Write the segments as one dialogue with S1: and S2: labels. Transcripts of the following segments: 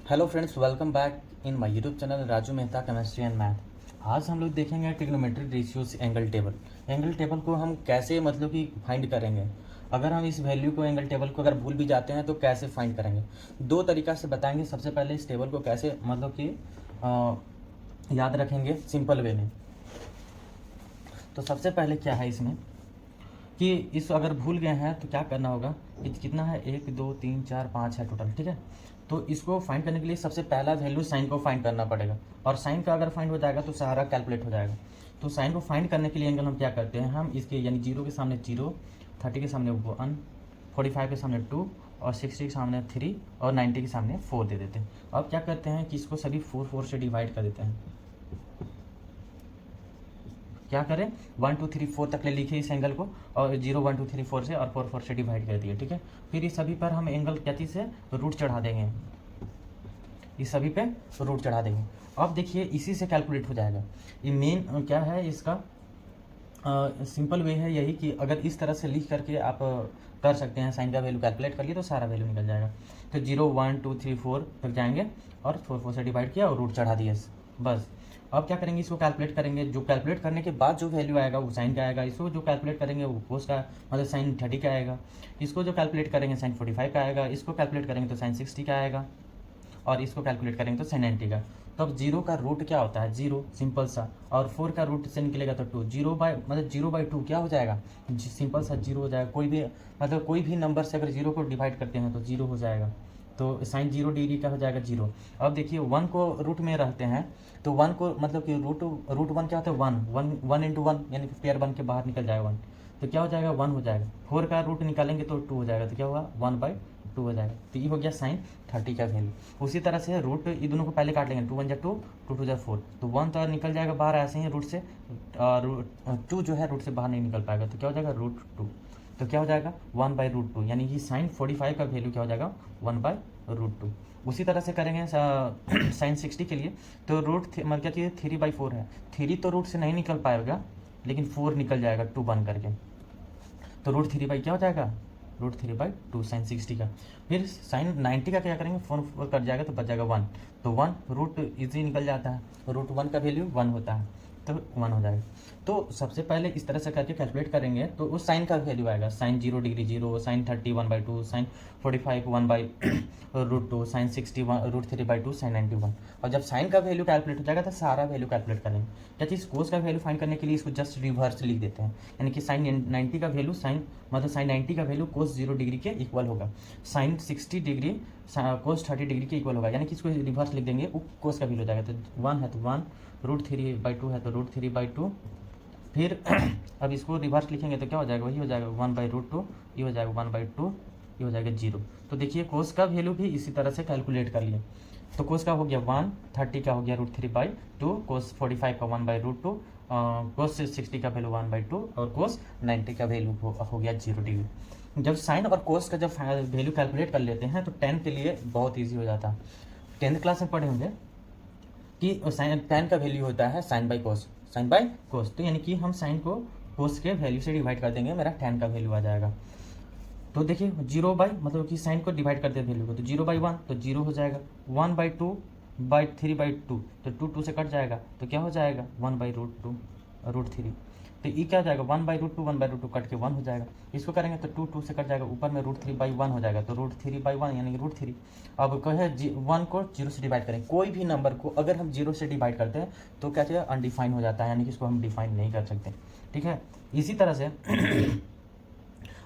S1: Hello friends, welcome back in my YouTube channel Raju Mehta chemistry and math. आज हम लोग देखेंगे trigonometric ratios angle table. Angle table को हम कैसे मतलब कि फाइंड करेंगे। अगर हम इस वैल्यू को एंगल टेबल को अगर भूल भी जाते हैं तो कैसे फाइंड करेंगे। दो तरीका से बताएंगे। सबसे पहले इस टेबल को कैसे मतलब कि याद रखेंगे सिंपल वे में। तो सबसे पहले क्या है इसमें कि इस अगर भूल गए हैं तो क्या करना होगा। कितना है, 1 2 3 4 5 है टोटल, ठीक है। तो इसको फाइंड करने के लिए सबसे पहला वैल्यू साइन को फाइंड करना पड़ेगा, और साइन का अगर फाइंड हो जाएगा तो सारा कैलकुलेट हो जाएगा। तो साइन को फाइंड करने के लिए एंगल हम क्या करते हैं, हम इसके यानी 0 के सामने 0, 30 के सामने 1, 45 के सामने 2, और 60 के सामने 3, और 90 के सामने 4 दे देते हैं। अब क्या करते हैं कि इसको सभी 4 से डिवाइड कर देते हैं। क्या करें, 1 2 3 4 तक ले लिखे इस एंगल को, और 0 1 2 3 4 से, और 4 से डिवाइड कर दिए, ठीक है। फिर इस सभी पर हम एंगल क्या चीज़ से रूट चढ़ा देंगे, इस सभी पे रूट चढ़ा देंगे। अब देखिए इसी से कैलकुलेट हो जाएगा। ये मेन क्या है इसका सिंपल वे है यही कि अगर इस तरह से लिख करके आप कर सकते हैं, साइन का वैल्यू कैलकुलेट करिए तो सारा वैल्यू निकल जाएगा। तो 0 1 2 3 4 तक जाएंगे, और 4 से डिवाइड किया और रूट चढ़ा दिया बस। अब क्या करेंगे, इसको कैलकुलेट करेंगे। जो कैलकुलेट करने के बाद जो वैल्यू आएगा वो साइन का आएगा। इसको जो कैलकुलेट करेंगे वो कोस का मतलब साइन 30 का आएगा। इसको जो कैलकुलेट करेंगे साइन 45 का आएगा। इसको कैलकुलेट करेंगे तो साइन 60 का आएगा, और इसको कैलकुलेट करेंगे तो साइन 90 का। तो अब 0 का रूट क्या होता है, 0 सिंपल सा, और 4 का रूट से निकलेगा तो 2। 0/2 क्या हो जाएगा, सिंपल सा 0 हो जाएगा। कोई भी मतलब कोई भी नंबर से अगर 0 को डिवाइड करते हैं तो 0 हो जाएगा। तो साइन 0 डिग्री का हो जाएगा 0। अब देखिए 1 को रूट में रहते हैं, तो 1 को मतलब कि रूट 1 क्या होता है, 1 इंटू 1 यानी कि पेयर बन के बाहर निकल जाएगा 1। तो क्या हो जाएगा, 1 हो जाएगा। 4 का रूट निकालेंगे तो 2 हो जाएगा, तो क्या होगा 1/2 हो जाएगा। तो ये हो गया साइन 30 का वैल्यू। उसी तरह से रूट ये दोनों को पहले काट लेंगे, 2 1 जा 2, 2 2 जा 4, तो 1 तो निकल जाएगा बाहर ऐसे ही रूट से, और 2 जो है रूट से बाहर नहीं निकल पाएगा, तो क्या हो जाएगा √2। तो क्या हो जाएगा 1/√2, यानी कि साइन 45 का वैल्यू क्या हो जाएगा 1/√2। उसी तरह से करेंगे साइन 60 के लिए। तो मतलब क्या चीज़ 3/4 है, 3 तो रूट से नहीं निकल पाएगा, लेकिन 4 निकल जाएगा 2 बन करके। तो √3 क्या हो जाएगा, √3/2 साइन 60 का। फिर साइन 90 का क्या करेंगे, 4 कट जाएगा तो बच जाएगा 1। तो 1 रूट इजी निकल जाता है, √1 का वैल्यू 1 होता है, तो 1 हो जाएगा। तो सबसे पहले इस तरह से करके कैलकुलेट करेंगे तो उस साइन का वैल्यू आएगा, sine 0 degree 0, sine 30 1/2, sine 45 1/√2, sine 60 √3/2, sine 90 1। और जब साइन का वैल्यू कैलकुलेट हो जाएगा तो सारा वैल्यू कैलकुलेट करेंगे। क्या चीज़, कोस का वैल्यू फाइंड करने के लिए इसको जस्ट रिवर्स लिख देते हैं, यानी कि साइन 90 का वैल्यू साइन 90 का वैल्यू कोस 0 डिग्री के इक्वल होगा, साइन 60 डिग्री कोस 30 डिग्री के इक्वल होगा, यानी कि इसको रिवर्स लिख देंगे, वो कोस का वैल्यू हो जाएगा। तो 1 है तो 1, √3/2 है तो √3/2। फिर अब इसको रिवर्स लिखेंगे तो क्या हो जाएगा, वही हो जाएगा 1/√2, ये हो जाएगा 1/2, ये हो जाएगा 0। तो देखिए कोस का वैल्यू भी इसी तरह से कैलकुलेट कर लिए। तो कोस का हो गया 1, 30 का हो गया √3/2, कोस 45 का 1/√2, कोस 60 का वैल्यू 1/2, और कोस 90 का वैल्यू हो गया 0 डिग्री। जब साइन और कोस का जब वैल्यू कैलकुलेट कर लेते हैं तो 10 के लिए बहुत ईजी हो जाता है। 10th क्लास में पढ़े होंगे कि साइन 10 का वैल्यू होता है sine by cos, sine by cos. तो यानी कि हम साइन को कोस के वैल्यू से डिवाइड कर देंगे, मेरा 10 का वैल्यू आ जाएगा। तो देखिए 0 बाई मतलब कि साइन को डिवाइड करते हैं वैल्यू को, तो 0/1 तो 0 हो जाएगा, 1/2/3/2 तो 2 से कट जाएगा, तो क्या हो जाएगा 1/√2√3। तो ये क्या हो जाएगा 1/√2 कट के 1 हो जाएगा। इसको करेंगे तो 2 से कट जाएगा, ऊपर में √3/1 हो जाएगा, तो √3/1 यानी कि √3। अब कहे 1 को 0 से डिवाइड करें, कोई भी नंबर को अगर हम 0 से डिवाइड करते हैं तो क्या चाहिए, अनडिफाइन हो जाता है, यानी कि इसको हम डिफाइन नहीं कर सकते, ठीक है। इसी तरह से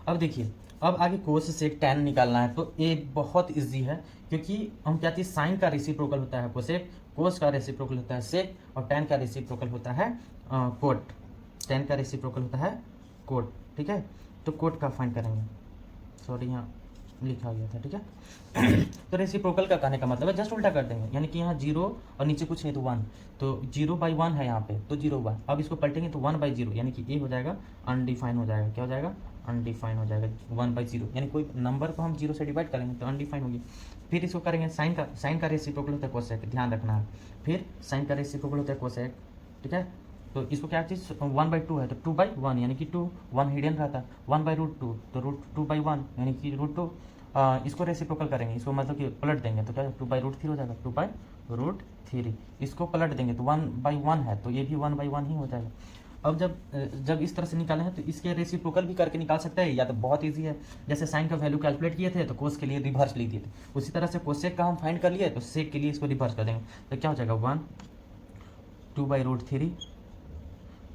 S1: अब देखिए, अब आगे कोस से tan निकालना है, तो ये बहुत इजी है, क्योंकि हम क्या चीज़, साइन का रेसिप्रोकल होता है कोसेक, कोस का रेसिप्रोकल होता है सेक, और tan का रेसिप्रोकल होता है कोट। tan का रेसिप्रोकल होता है कोट, ठीक है। तो कोट का फाइंड करेंगे, सॉरी यहाँ लिखा गया था, ठीक है। तो रेसिप्रोकल का कहने का मतलब है जस्ट उल्टा कर देंगे, यानी कि यहाँ 0 और नीचे कुछ है तो 1, तो 0/1 है यहाँ पे, तो 0/1। अब इसको पलटेंगे तो 1/0, यानी कि ये हो जाएगा अनडिफाइन हो जाएगा, क्या हो जाएगा अनडिफाइन हो जाएगा 1/0, यानी कोई नंबर को हम 0 से डिवाइड करेंगे तो अनडिफाइन होगी। फिर इसको करेंगे साइन का रेसिप्रोकल होता है कोसेक, ध्यान रखना है। फिर साइन का रेसिप्रोकल होता है कोसेक, ठीक है। तो इसको क्या चीज़ 1/2 है तो 2/1, यानी कि 2 1 हिडन रहता है, 1/√2 तो √2/1 यानी कि √2। इसको रेसिप्रोकल करेंगे, इसको मतलब कि पलट देंगे तो क्या 2/√3 हो जाएगा, 2/√3। इसको पलट देंगे तो 1/1 है, तो ये भी 1/1 ही हो जाएगा। अब जब इस तरह से निकाले हैं तो इसके रेसिप्रोकल भी करके निकाल सकते हैं, या तो बहुत इजी है, जैसे साइन का वैल्यू कैलकुलेट किए थे तो कोस के लिए रिवर्स लिख दिए थे, उसी तरह से कोसेक का हम फाइंड कर लिए तो सेक के लिए इसको रिवर्स कर देंगे, तो क्या हो जाएगा 1 2/√3,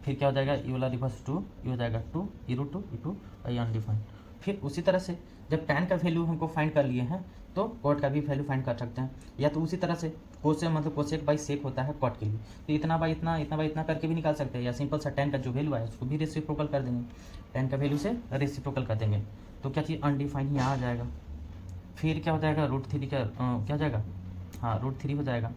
S1: फिर क्या हो जाएगा ये वाला रिवर्स 2, ये हो जाएगा 2 e√2 e2 और अनडिफाइंड। फिर उसी तरह से जब tan का वैल्यू हमको फाइंड कर लिए हैं तो कॉट का भी वैल्यू फाइंड कर सकते हैं, या तो उसी तरह से कोस मतलब कोसेक बाई सेक होता है कॉट के लिए, तो इतना बाई इतना, इतना बाई इतना करके भी निकाल सकते हैं, या सिंपल सा tan का जो वैल्यू है उसको भी रेसिप्रोकल कर देंगे, tan का वैल्यू से रेसिप्रोकल कर देंगे, तो क्या चीज़ अनडिफाइंड यहाँ आ जाएगा। फिर क्या हो जाएगा √3 का क्या हो जाएगा, हाँ √3 हो जाएगा,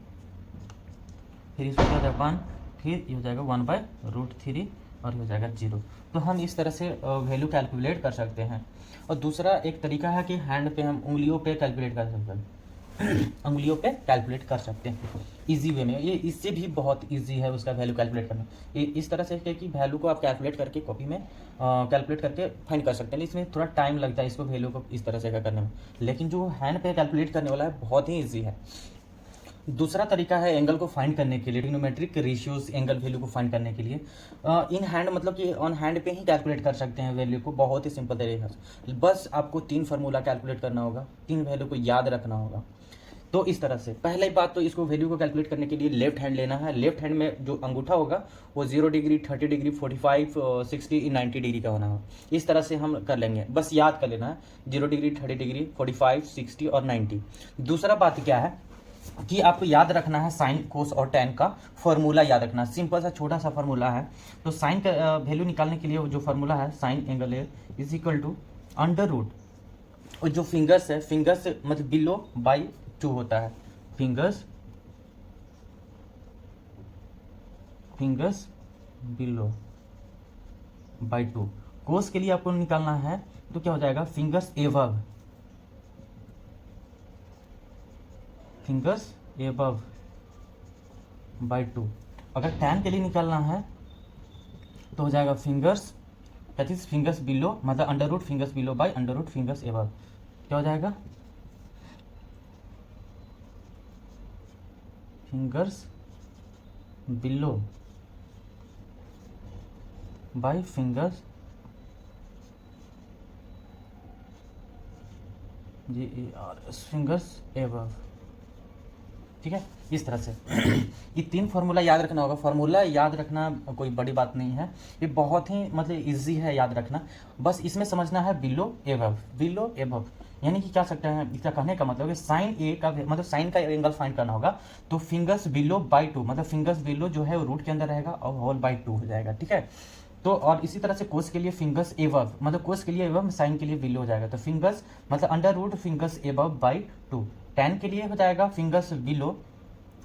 S1: फिर इसको क्या हो जाएगा 1, फिर ये हो जाएगा 1/√3 और ये हो जाएगा 0। तो हम इस तरह से वैल्यू कैलकुलेट कर सकते हैं। और दूसरा एक तरीका है कि हैंड पे हम उंगलियों पे कैलकुलेट कर सकते हैं उंगलियों पे कैलकुलेट कर सकते हैं इजी वे में, ये इससे भी बहुत इजी है उसका वैल्यू कैलकुलेट करना। ये इस तरह से है कि वैल्यू को आप कैलकुलेट करके कॉपी में कैलकुलेट करके फाइंड कर सकते हैं, इसमें थोड़ा टाइम लगता है इसको वैल्यू को इस तरह से करने में, लेकिन जो हैंड पे कैलकुलेट करने वाला है बहुत ही ईजी है। दूसरा तरीका है एंगल को फाइंड करने के लिए, ट्रिग्नोमेट्रिक रेशियोज एंगल वैल्यू को फाइंड करने के लिए इन हैंड मतलब कि ऑन हैंड पे ही कैलकुलेट कर सकते हैं वैल्यू को, बहुत ही सिंपल तरीका से। बस आपको 3 फार्मूला कैलकुलेट करना होगा, 3 वैल्यू को याद रखना होगा। तो इस तरह से पहले बात तो इसको वैल्यू को कैलकुलेट करने के लिए लेफ्ट हैंड लेना है, लेफ्ट हैंड में जो अंगूठा होगा वो 0 डिग्री 30 डिग्री 45 60 90 डिग्री का होना है, इस तरह से हम कर लेंगे, बस याद कर लेना है 0 डिग्री 30 डिग्री 45 60 और 90। दूसरा बात क्या है कि आपको याद रखना है साइन कोस और tan का फॉर्मूला याद रखना है, सिंपल सा छोटा सा फॉर्मूला है। तो साइन का वैल्यू निकालने के लिए जो फॉर्मूला है sine angle A is equal to √, और जो फिंगर्स है, फिंगर्स मतलब बिलो बाई 2 होता है, फिंगर्स बिलो बाई 2। कोस के लिए आपको निकालना है तो क्या हो जाएगा fingers above, fingers above by 2। अगर tan के लिए निकालना है तो हो जाएगा fingers that is fingers below मतलब √, fingers below by √, fingers above, क्या हो जाएगा fingers below by fingers fingers above, ठीक है। इस तरह से ये 3 फार्मूला याद रखना होगा। फार्मूला याद रखना कोई बड़ी बात नहीं है, ये बहुत ही मतलब इजी है याद रखना, बस इसमें समझना है बिलो एबव, यानी कि क्या सकते हैं, इसका कहने का मतलब है साइन ए का मतलब साइन का एंगल फाइंड करना होगा, तो फिंगर्स बिलो बाई 2 मतलब फिंगर्स बिलो जो है वो रूट के अंदर रहेगा और होल बाई 2 हो जाएगा, ठीक है। तो और इसी तरह से कोस के लिए फिंगर्स एबव मतलब कोस के लिए एबव, साइन के लिए बिलो हो जाएगा, तो फिंगर्स मतलब √ फिंगर्स एबव बाई 2। tan के लिए हो जाएगा fingers below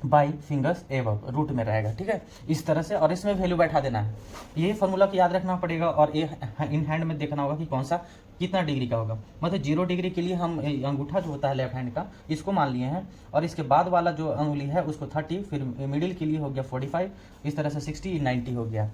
S1: by fingers above, root में रहेगा, ठीक है। इस तरह से और इसमें वैल्यू बैठा देना है, ये फॉर्मूला को याद रखना पड़ेगा, और ये इन हैंड में देखना होगा कि कौन सा कितना डिग्री का होगा। मतलब 0 डिग्री के लिए हम अंगूठा जो होता है लेफ्ट हैंड का इसको मान लिए हैं, और इसके बाद वाला जो उंगली है उसको 30, फिर मिडिल के लिए हो गया 45, इस तरह से 60 90 हो गया।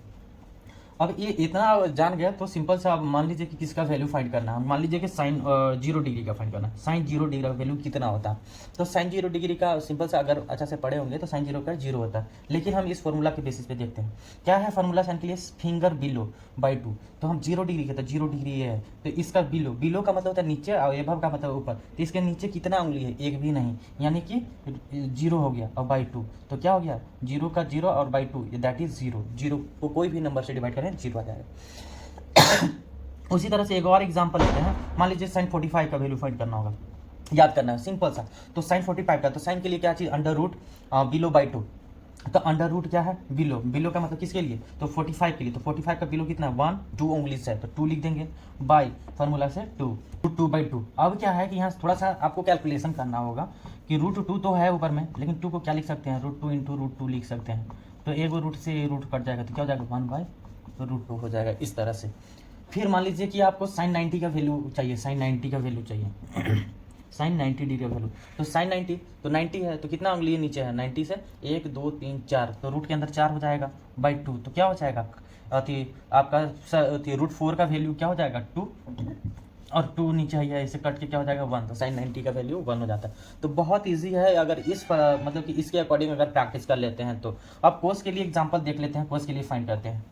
S1: अब ये इतना जान गया तो सिंपल सा मान लीजिए कि किसका वैल्यू फाइंड करना है, मान लीजिए कि साइन 0 डिग्री का फाइंड करना है, साइन 0 डिग्री का वैल्यू कितना होता है, तो साइन 0 डिग्री का सिंपल सा अगर अच्छा से पढ़े होंगे तो साइन 0 का 0 होता है, लेकिन हम इस फॉर्मूला के बेसिस पे देखते हैं क्या है फॉर्मूला साइन के लिए, फिंगर बिलो बाई 2, तो हम 0 डिग्री कहते हैं, 0 डिग्री ये है तो इसका बिलो का मतलब होता है नीचे और एबव का मतलब ऊपर, तो इसके नीचे कितना उंगली है, एक भी नहीं, यानी कि 0 हो गया और बाई 2, तो क्या हो गया 0 का 0 और बाई 2 दैट इज 0 को कोई भी नंबर से डिवाइड करें 0 आ जाएगा। उसी तरह से एक और एग्जांपल लेते हैं, मान लीजिए साइन 45 का वैल्यू फाइंड करना होगा, याद करना है सिंपल सा, तो साइन 45 का, तो साइन के लिए क्या चीज √ बिलो बाई 2, तो √ क्या है बिलो का मतलब किसके लिए, तो 45 के लिए, तो 45 का बिलो कितना 1 2 उंगली से है तो 2 लिख देंगे, बाई फार्मूला से 2 बाई 2। अब क्या है कि यहाँ थोड़ा सा आपको कैलकुलेशन करना होगा कि √2 तो है ऊपर में, लेकिन 2 को क्या लिख सकते हैं, √2 × √2 लिख सकते हैं, तो एक रूट से रूट कट जाएगा तो क्या हो जाएगा 1/√2 हो जाएगा इस तरह से। फिर मान लीजिए कि आपको साइन 90 का वैल्यू चाहिए, साइन 90 का वैल्यू चाहिए साइन 90 डिग्री का वैल्यू, तो साइन 90 तो 90 है तो कितना उंगली नीचे है 90 से 1 2 3 4, तो रूट के अंदर 4 हो जाएगा बाई 2, तो क्या हो जाएगा आपका √4 का वैल्यू क्या हो जाएगा 2, और 2 नीचे है, इसे कट के क्या हो जाएगा 1, तो साइन 90 का वैल्यू 1 हो जाता है। तो बहुत ईजी है अगर इस मतलब कि इसके अकॉर्डिंग अगर प्रैक्टिस कर लेते हैं तो। अब कोस के लिए एग्जांपल देख लेते हैं, कोस के लिए फाइंड करते हैं।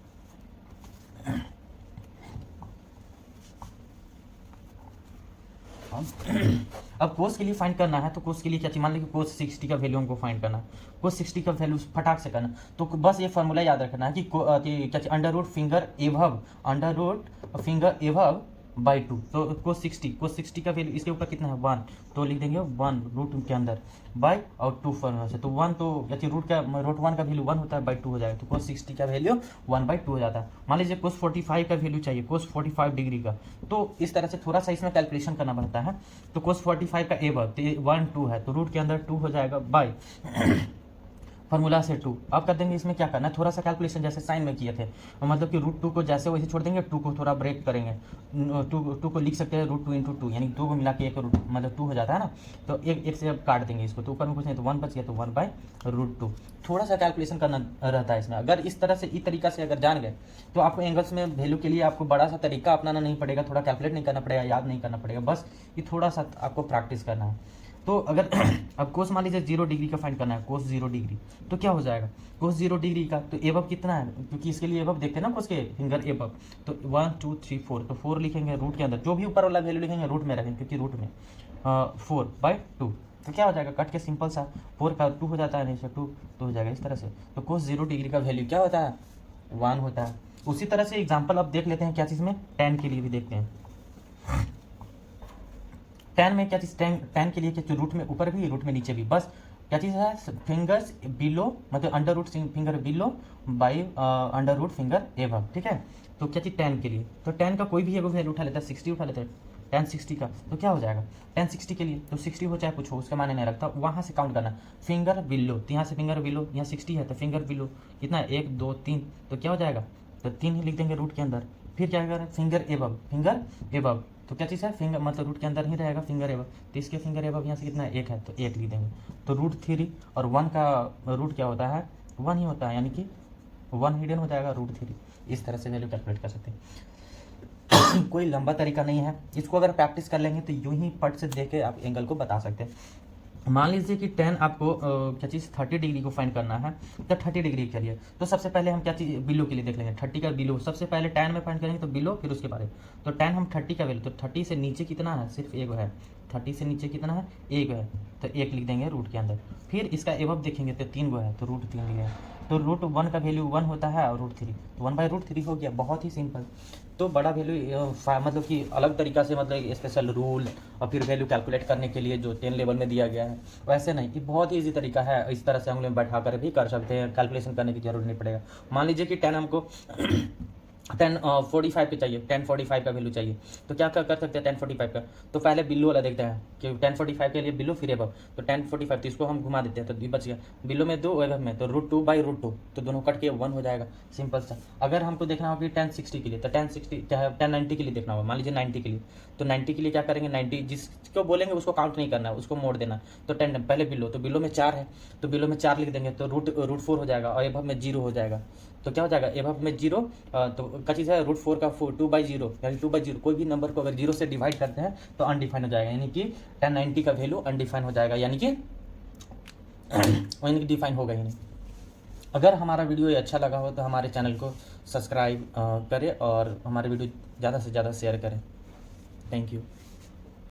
S1: अब कोस के लिए फाइंड करना है, तो कोस के लिए क्या चाहिए, मान लीजिए कोस 60 का वैल्यू हमको फाइंड करना है, कोस 60 का वैल्यू फटाक से करना, तो बस ये फॉर्मूला याद रखना है कि क्या चाहिए, under root finger above, under root finger above by 2। तो कोस 60 का वैल्यू इसके ऊपर कितना है 1, तो लिख देंगे 1 रूट के अंदर बाई और 2 फॉर्मूला से, तो 1 तो क्या चाहिए रूट 1 का वैल्यू 1 होता है बाई 2 हो जाएगा, तो कोस 60 का वैल्यू 1/2 हो जाता है। मान लीजिए कोस 45 का वैल्यू चाहिए, कोस 45 डिग्री का, तो इस तरह से थोड़ा सा इसमें कैलकुलेशन करना पड़ता है। तो कोस 45 का एवर 1 2 है, तो रूट के अंदर 2 हो जाएगा बाई फॉर्मूला से 2। अब कर देंगे इसमें क्या करना है, थोड़ा सा कैलकुलेशन जैसे साइन में किए थे, मतलब कि रूट 2 को जैसे वैसे छोड़ देंगे, 2 को थोड़ा ब्रेक करेंगे, 2 को लिख सकते हैं रूट 2 इंटू 2, यानी 2 को मिला के एक रूट मतलब 2 हो जाता है ना, तो एक से अब काट देंगे इसको, तो ऊपर में कुछ नहीं तो 1 बच गया, तो 1/√2। थोड़ा सा कैलकुलेशन करना रहता है इसमें। अगर इस तरह से इस तरीका से अगर जान गए तो आपको एंगल्स में वैल्यू के लिए आपको बड़ा सा तरीका अपनाना नहीं पड़ेगा, थोड़ा कैलकुलेट नहीं करना पड़ेगा, याद नहीं करना पड़ेगा, बस ये थोड़ा सा आपको प्रैक्टिस करना है। तो अगर अब कोस मान लीजिए 0 डिग्री का फाइंड करना है, कोस 0 डिग्री, तो क्या हो जाएगा कोस 0 डिग्री का, तो एबव कितना है, क्योंकि इसके लिए एबव देखते हैं ना कोस के फिंगर एबव, तो 1 2 3 4, तो 4 लिखेंगे रूट के अंदर, जो भी ऊपर वाला वैल्यू लिखेंगे रूट में रखेंगे, क्योंकि रूट में 4/2, तो क्या हो जाएगा कट के सिंपल सा 4 का 2 हो जाता है, नहीं से 2 तो हो जाएगा इस तरह से। तो कोस 0 डिग्री का वैल्यू क्या होता है 1 होता है। उसी तरह से एग्जाम्पल अब देख लेते हैं क्या चीज़ में, tan के लिए भी देखते हैं। tan में क्या चीज़, tan के लिए क्या रूट में ऊपर भी रूट में नीचे भी, बस क्या चीज़ है फिंगर्स बिलो, मतलब under root finger below by under root finger above, ठीक है। तो क्या चीज़ tan के लिए, तो tan का कोई भी एक वैल्यू उठा लेता है, 60 उठा लेते हैं tan 60 का, तो क्या हो जाएगा tan 60 के लिए, तो 60 हो चाहे कुछ हो उसका मायने नहीं रखता, वहाँ से काउंट करना फिंगर बिलो, तो यहाँ से फिंगर बिलो, यहाँ 60 है तो फिंगर बिलो कितना है 1 2 3, तो क्या हो जाएगा, तो 3 ही लिख देंगे रूट के अंदर। फिर क्या करें फिंगर एबव, तो क्या चीज़ है फिंगर मतलब रूट के अंदर ही रहेगा फिंगर एबव, तो इसके फिंगर एबव यहाँ से कितना है 1 है, तो 1 लिख देंगे। तो √3 और 1 का रूट क्या होता है 1 ही होता है, यानी कि 1 हिडन हो जाएगा √3। इस तरह से वैल्यू कैलकुलेट कर सकते हैं। कोई लंबा तरीका नहीं है, इसको अगर प्रैक्टिस कर लेंगे तो यूं ही पट से देख के आप एंगल को बता सकते हैं। मान लीजिए कि tan आपको क्या चीज़ 30 डिग्री को फाइंड करना है, तो 30 डिग्री के लिए तो सबसे पहले हम क्या चीज़ बिलो के लिए देख लेंगे, 30 का बिलो सबसे पहले tan में फाइंड करेंगे, तो बिलो फिर उसके बाद तो tan हम 30 का वैल्यू, तो 30 से नीचे कितना है सिर्फ 1 है, 30 से नीचे कितना है 1 है, तो 1 लिख देंगे रूट के अंदर। फिर इसका एबव देखेंगे तो 3 है, तो √3 लिया है, तो √1 का वैल्यू 1 होता है और √3, तो 1/√3 हो गया, बहुत ही सिंपल। तो बड़ा वैल्यू मतलब कि अलग तरीका से मतलब स्पेशल रूल और फिर वैल्यू कैलकुलेट करने के लिए जो 10 लेवल में दिया गया है वैसे नहीं, ये बहुत ही ईजी तरीका है, इस तरह से हम लोग बैठा कर भी कर सकते हैं, कैलकुलेशन करने की जरूरत नहीं पड़ेगा। मान लीजिए कि 10 हमको 1045 पे चाहिए, 1045 का वैल्यू चाहिए, तो क्या कर सकते हैं 1045 का, तो पहले बिलो वाला देखते हैं कि 1045 के लिए बिलो फिर एबव, तो 1045 तो इसको हम घुमा देते हैं, तो 2 बच गया, बिलो में 2 एबव में तो √2/√2, तो दोनों कट के 1 हो जाएगा, सिंपल सा। अगर हमको देखना होगा कि 1060 के लिए, तो 1060 चाहे 1090 के लिए देखना होगा, मान लीजिए 90 के लिए, तो 90 के लिए क्या करेंगे 90 जिसको बोलेंगे उसको काउंट नहीं करना है, उसको मोड़ देना, तो 10 पहले बिलो, तो बिलो में 4 है, तो बिलो में 4 लिख देंगे, तो √4 हो जाएगा और एबव में 0 हो जाएगा, तो क्या हो जाएगा एबव में 0, तो क्या चीज़ है √4 का 2/0, यानी 2/0, कोई भी नंबर को अगर 0 से डिवाइड करते हैं तो अनडिफाइन हो जाएगा, यानी कि 1090 का वैल्यू अनडिफाइन हो जाएगा, यानी कि डिफाइन होगा ही नहीं। अगर हमारा वीडियो ये अच्छा लगा हो तो हमारे चैनल को सब्सक्राइब करें और हमारे वीडियो ज़्यादा से ज़्यादा शेयर करें। Thank you.